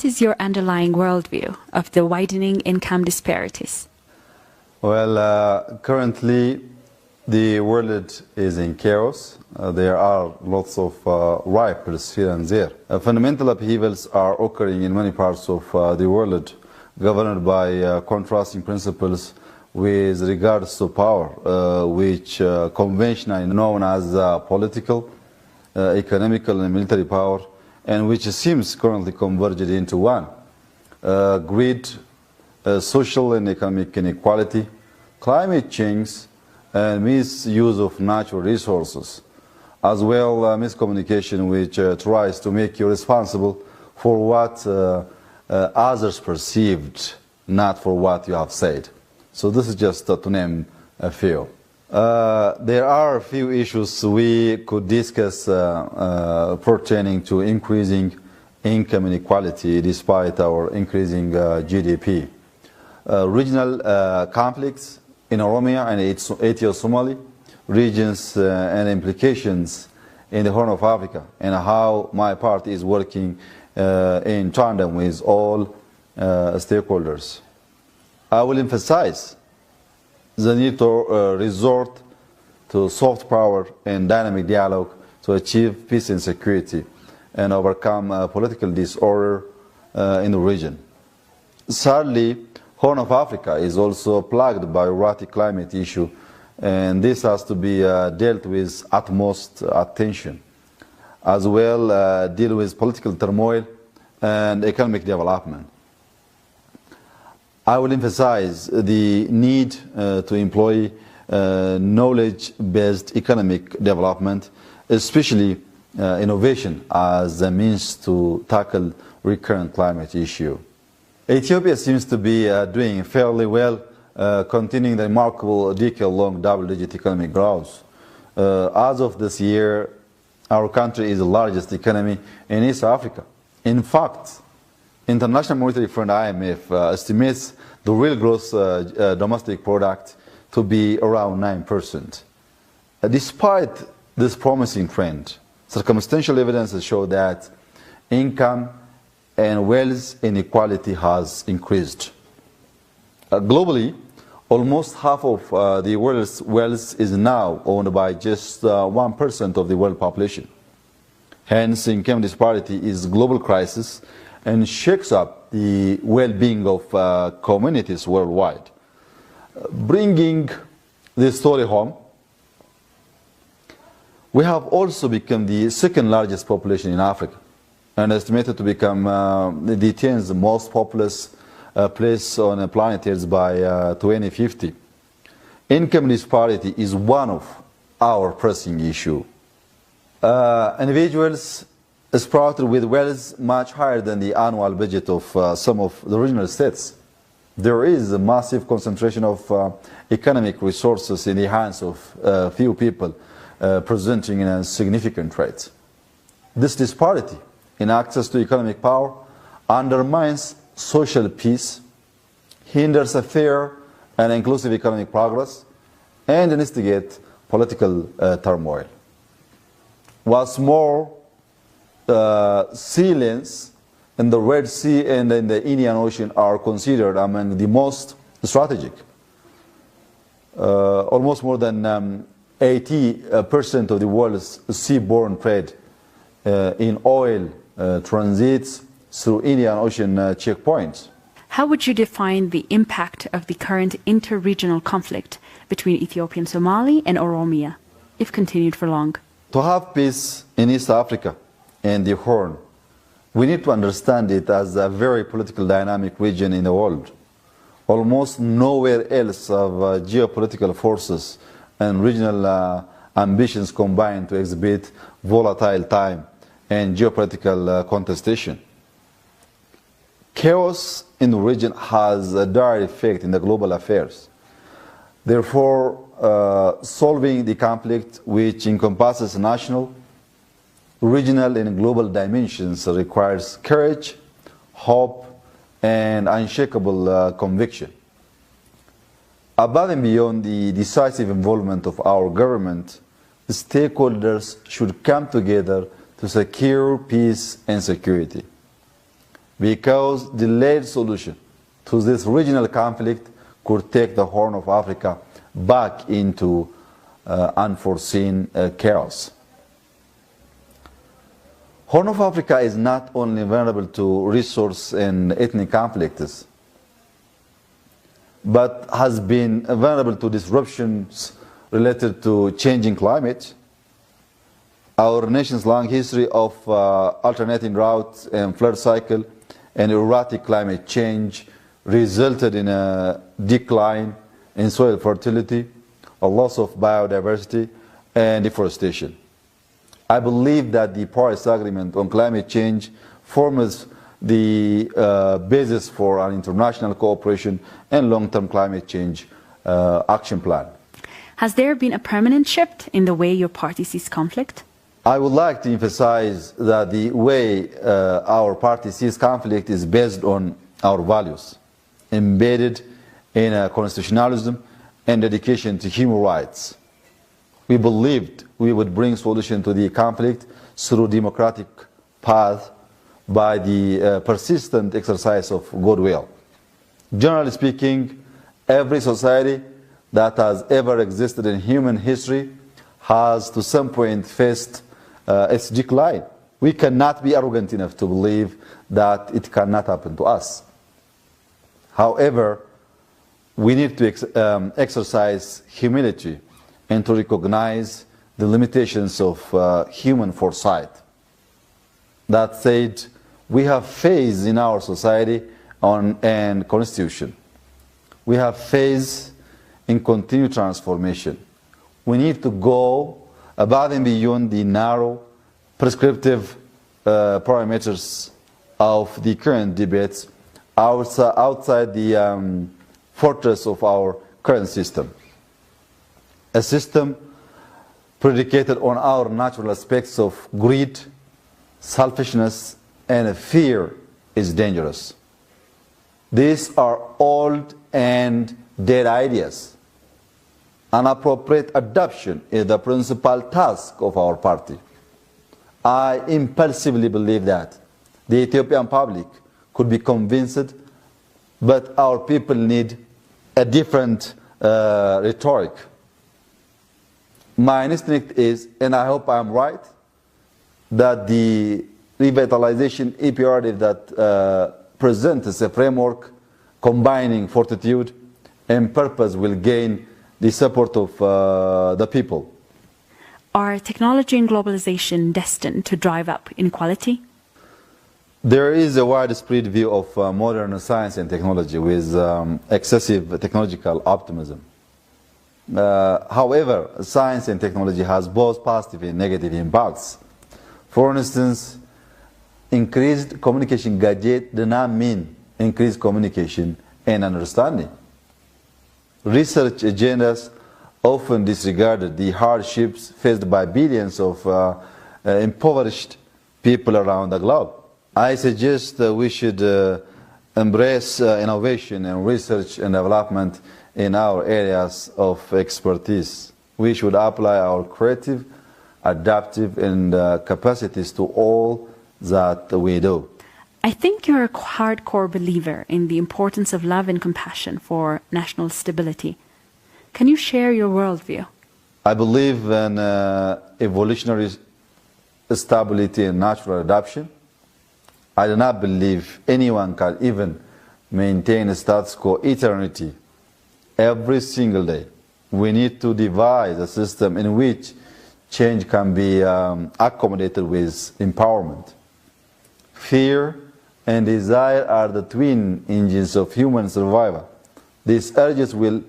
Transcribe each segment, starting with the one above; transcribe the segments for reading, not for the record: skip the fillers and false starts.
what is your underlying worldview of the widening income disparities? Well, currently the world is in chaos. There are lots of riots here and there. Fundamental upheavals are occurring in many parts of the world, governed by contrasting principles with regards to power, which conventionally known as political, economical and military power, and which seems currently converged into one. Greed, social and economic inequality, climate change, and misuse of natural resources, as well miscommunication which tries to make you responsible for what others perceived, not for what you have said. So this is just to name a few. There are a few issues we could discuss pertaining to increasing income inequality despite our increasing GDP. Regional conflicts in Oromia and Ethio-Somali regions and implications in the Horn of Africa, and how my party is working in tandem with all stakeholders. I will emphasize the need to resort to soft power and dynamic dialogue to achieve peace and security and overcome political disorder in the region. Sadly, Horn of Africa is also plagued by erratic climate issue, and this has to be dealt with utmost attention. As well, deal with political turmoil and economic development. I will emphasize the need to employ knowledge-based economic development, especially innovation as a means to tackle recurrent climate issue. Ethiopia seems to be doing fairly well, continuing the remarkable decade-long double-digit economic growth. As of this year, our country is the largest economy in East Africa. In fact, International Monetary Fund (IMF) estimates the real gross domestic product to be around 9%. Despite this promising trend, circumstantial evidence shows that income and wealth inequality has increased. Globally, almost half of the world's wealth is now owned by just 1% of the world population. Hence, income disparity is a global crisis and shakes up the well-being of communities worldwide. Bringing this story home, we have also become the second largest population in Africa, and estimated to become the 10th most populous place on the planet Earth by 2050. Income disparity is one of our pressing issues. Individuals sprouted with wealth much higher than the annual budget of some of the regional states. There is a massive concentration of economic resources in the hands of few people, presenting a significant threat. This disparity in access to economic power undermines social peace, hinders a fair and inclusive economic progress, and instigates political turmoil. What's more, sea lanes in the Red Sea and in the Indian Ocean are considered among the most strategic. Almost more than 80% of the world's seaborne trade in oil transits through Indian Ocean checkpoints. How would you define the impact of the current inter-regional conflict between Ethiopia and Somalia and Oromia, if continued for long? To have peace in East Africa and the Horn, we need to understand it as a very political dynamic region in the world. Almost nowhere else have geopolitical forces and regional ambitions combined to exhibit volatile time and geopolitical contestation. Chaos in the region has a direct effect in the global affairs. Therefore, solving the conflict, which encompasses national, regional, and global dimensions, requires courage, hope, and unshakable conviction. Above and beyond the decisive involvement of our government, stakeholders should come together to secure peace and security. because delayed solution to this regional conflict could take the Horn of Africa back into unforeseen chaos. Horn of Africa is not only vulnerable to resource and ethnic conflicts, but has been vulnerable to disruptions related to changing climate. Our nation's long history of alternating droughts and flood cycle and erratic climate change resulted in a decline in soil fertility, a loss of biodiversity, and deforestation. I believe that the Paris Agreement on climate change forms the basis for an international cooperation and long-term climate change action plan. Has there been a permanent shift in the way your party sees conflict? I would like to emphasize that the way our party sees conflict is based on our values, embedded in constitutionalism and dedication to human rights. We believed we would bring solution to the conflict through democratic path by the persistent exercise of goodwill. Generally speaking, every society that has ever existed in human history has to some point faced its decline. We cannot be arrogant enough to believe that it cannot happen to us. However, we need to exercise humility and to recognize the limitations of human foresight. That said, we have faith in our society and constitution. We have faith in continued transformation. We need to go above and beyond the narrow, prescriptive parameters of the current debates outside the fortress of our current system. A system predicated on our natural aspects of greed, selfishness, and fear is dangerous. These are old and dead ideas. An appropriate adoption is the principal task of our party. I impulsively believe that the Ethiopian public could be convinced, but our people need a different rhetoric. My instinct is, and I hope I'm right, that the revitalization imperative that presents a framework combining fortitude and purpose will gain the support of the people. Are technology and globalization destined to drive up inequality? There is a widespread view of modern science and technology with excessive technological optimism. However, science and technology has both positive and negative impacts. For instance, increased communication gadget does not mean increased communication and understanding. Research agendas often disregarded the hardships faced by billions of impoverished people around the globe. I suggest that we should embrace innovation and research and development in our areas of expertise. We should apply our creative, adaptive, and capacities to all that we do. I think you're a hardcore believer in the importance of love and compassion for national stability. Can you share your worldview? I believe in evolutionary stability and natural adaptation. I do not believe anyone can even maintain a status quo eternity. Every single day, we need to devise a system in which change can be accommodated with empowerment. Fear and desire are the twin engines of human survival. These urges will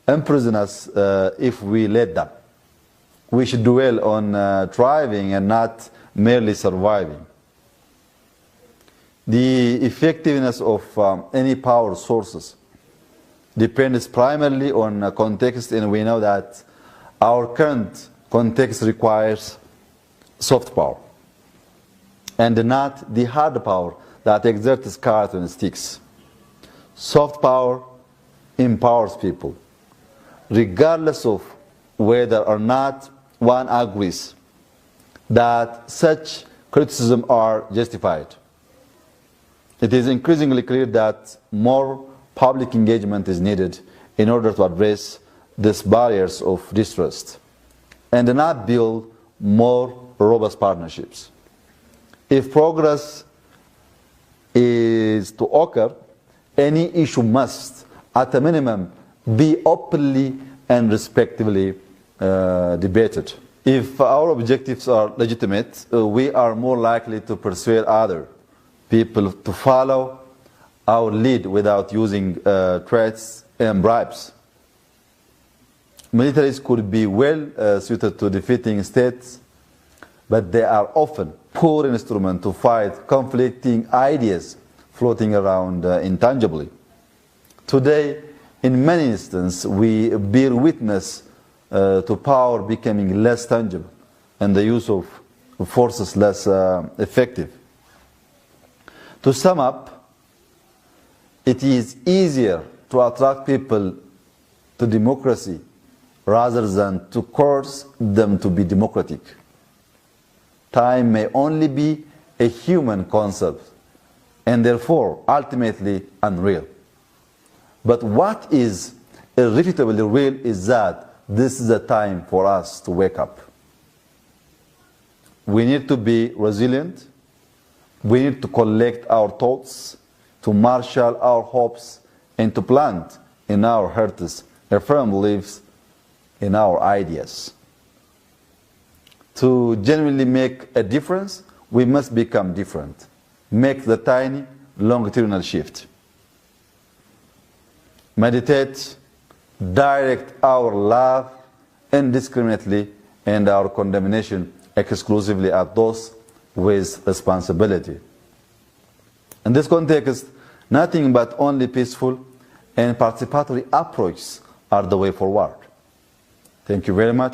imprison us if we let them. We should dwell on thriving and not merely surviving. The effectiveness of any power sources depends primarily on context, and we know that our current context requires soft power and not the hard power that exerts cards and sticks. Soft power empowers people, regardless of whether or not one agrees that such criticism are justified. It is increasingly clear that more public engagement is needed in order to address these barriers of distrust and not build more robust partnerships. If progress is to occur, any issue must, at a minimum, be openly and respectfully debated. If our objectives are legitimate, we are more likely to persuade other people to follow our lead without using threats and bribes. Militaries could be well suited to defeating states, but they are often poor instruments to fight conflicting ideas floating around intangibly. Today, in many instances, we bear witness to power becoming less tangible and the use of forces less effective. To sum up, it is easier to attract people to democracy rather than to coerce them to be democratic. Time may only be a human concept and therefore ultimately unreal. But what is irrefutably real is that this is a time for us to wake up. We need to be resilient. We need to collect our thoughts, to marshal our hopes, and to plant in our hearts a firm belief in our ideas. To genuinely make a difference, we must become different. Make the tiny, longitudinal shift. Meditate, direct our love indiscriminately and our condemnation exclusively at those with responsibility. In this context, nothing but only peaceful and participatory approaches are the way forward. Thank you very much.